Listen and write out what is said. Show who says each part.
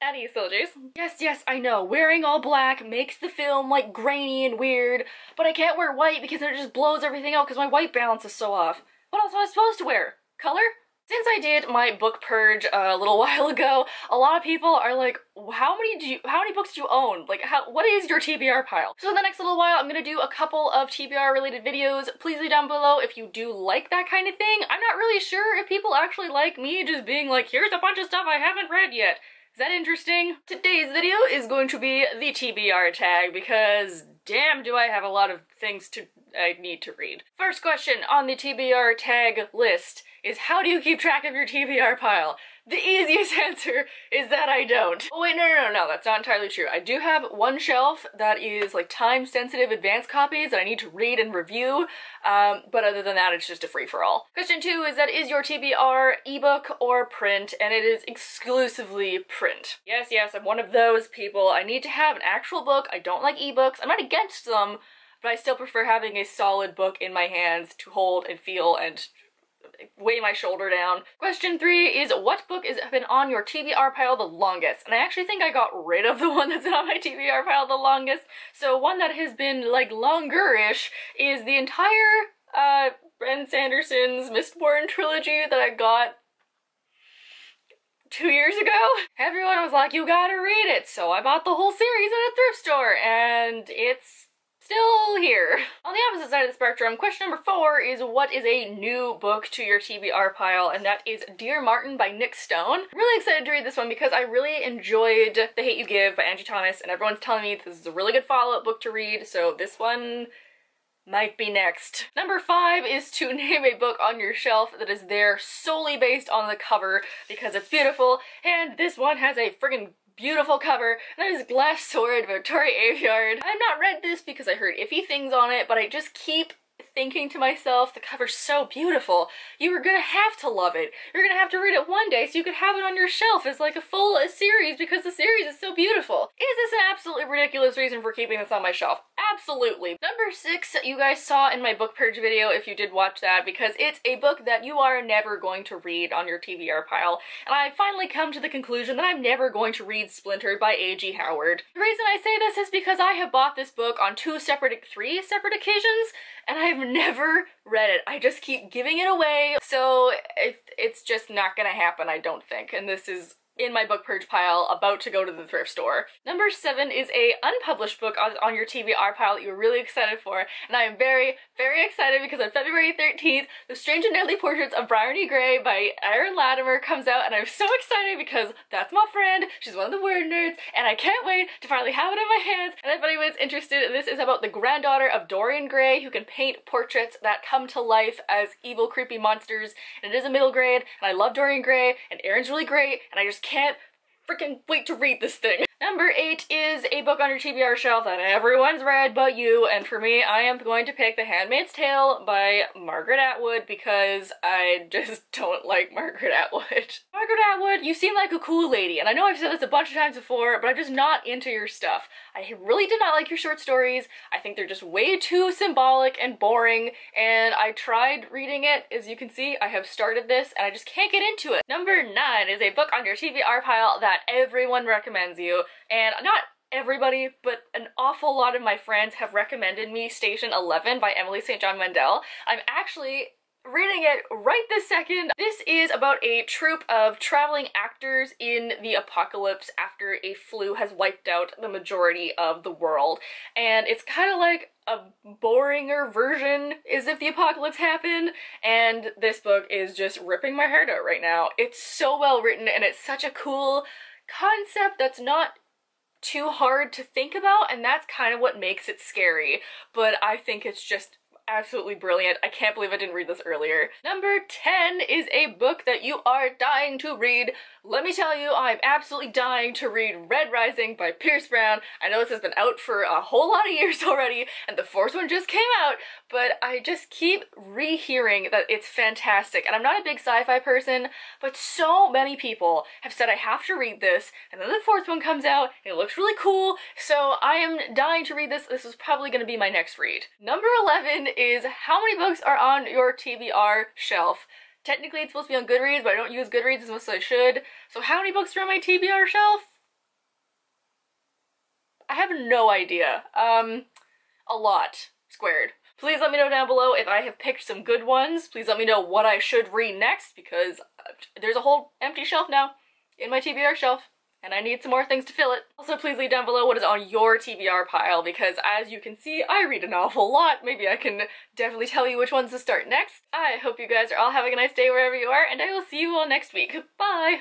Speaker 1: Daddy soldiers. Yes, yes, I know. Wearing all black makes the film like grainy and weird, but I can't wear white because it just blows everything out because my white balance is so off. What else am I supposed to wear? Color? Since I did my book purge a little while ago, a lot of people are like, how many books do you own? Like, what is your TBR pile? So in the next little while, I'm gonna do a couple of TBR related videos. Please leave down below if you do like that kind of thing. I'm not really sure if people actually like me just being like, here's a bunch of stuff I haven't read yet. Is that interesting? Today's video is going to be the TBR tag because damn do I have a lot of things I need to read. First question on the TBR tag list is, how do you keep track of your TBR pile? The easiest answer is that I don't. Oh wait, no, that's not entirely true. I do have one shelf that is like time-sensitive advanced copies that I need to read and review, but other than that, it's just a free-for-all. Question 2 is that, is your TBR ebook or print? And it is exclusively print. Yes, I'm one of those people. I need to have an actual book. I don't like ebooks. I'm not against them, but I still prefer having a solid book in my hands to hold and feel and weigh my shoulder down. Question 3 is, what book has been on your TBR pile the longest? And I actually think I got rid of the one that's been on my TBR pile the longest. So one that has been like longer-ish is the entire Brandon Sanderson's Mistborn trilogy that I got 2 years ago. Everyone was like, you gotta read it, so I bought the whole series at a thrift store, and it's still here. On the opposite side of the spectrum, question number 4 is, what is a new book to your TBR pile? And that is Dear Martin by Nick Stone. I'm really excited to read this one because I really enjoyed The Hate You Give by Angie Thomas, and everyone's telling me this is a really good follow-up book to read, so this one might be next. Number 5 is to name a book on your shelf that is there solely based on the cover because it's beautiful, and this one has a friggin' beautiful cover, and that is Glass Sword by Tori Aveyard. I've not read this because I heard iffy things on it, but I just keep thinking to myself, the cover's so beautiful. You are gonna have to love it. You're gonna have to read it one day so you could have it on your shelf as like a full series because the series is so beautiful. Is this an absolutely ridiculous reason for keeping this on my shelf? Absolutely. Number 6, you guys saw in my book purge video if you did watch that, because it's a book that you are never going to read on your TBR pile. And I finally come to the conclusion that I'm never going to read Splinter by A.G. Howard. The reason I say this is because I have bought this book on 3 separate occasions, and I've never read it. I just keep giving it away, so it's just not gonna happen, I don't think. And this is in my book purge pile, about to go to the thrift store. Number 7 is a unpublished book on your TBR pile that you're really excited for, and I am very, very excited because on February 13th, The Strange and Deadly Portraits of Bryony Gray by Erin Latimer comes out, and I'm so excited because that's my friend, she's one of the word nerds, and I can't wait to finally have it in my hands. And if anyone's interested, this is about the granddaughter of Dorian Gray who can paint portraits that come to life as evil, creepy monsters, and it is a middle grade, and I love Dorian Gray, and Erin's really great, and I just can't freaking wait to read this thing. Number 8 is a book on your TBR shelf that everyone's read but you, and for me, I am going to pick The Handmaid's Tale by Margaret Atwood because I just don't like Margaret Atwood. Margaret Atwood, you seem like a cool lady, and I know I've said this a bunch of times before, but I'm just not into your stuff. I really did not like your short stories. I think they're just way too symbolic and boring, and I tried reading it. As you can see, I have started this, and I just can't get into it. Number 9 is a book on your TBR pile that everyone recommends you, and not everybody, but an awful lot of my friends have recommended me Station 11 by Emily St. John Mandel. I'm actually reading it right this second. This is about a troupe of traveling actors in the apocalypse after a flu has wiped out the majority of the world. And it's kind of like a boringer version as if the apocalypse happened, and this book is just ripping my heart out right now. It's so well written, and it's such a cool concept that's not too hard to think about, and that's kind of what makes it scary. But I think it's just absolutely brilliant. I can't believe I didn't read this earlier. Number 10 is a book that you are dying to read. Let me tell you, I'm absolutely dying to read Red Rising by Pierce Brown. I know this has been out for a whole lot of years already, and the 4th one just came out, but I just keep rehearing that it's fantastic. And I'm not a big sci-fi person, but so many people have said I have to read this, and then the 4th one comes out, and it looks really cool, so I am dying to read this. This is probably going to be my next read. Number 11 is, how many books are on your TBR shelf? Technically it's supposed to be on Goodreads, but I don't use Goodreads as much as I should. So how many books are on my TBR shelf? I have no idea. A lot squared. Please let me know down below if I have picked some good ones. Please let me know what I should read next, because there's a whole empty shelf now in my TBR shelf, and I need some more things to fill it. Also, please leave down below what is on your TBR pile, because as you can see, I read an awful lot. Maybe I can definitely tell you which ones to start next. I hope you guys are all having a nice day wherever you are, and I will see you all next week. Bye!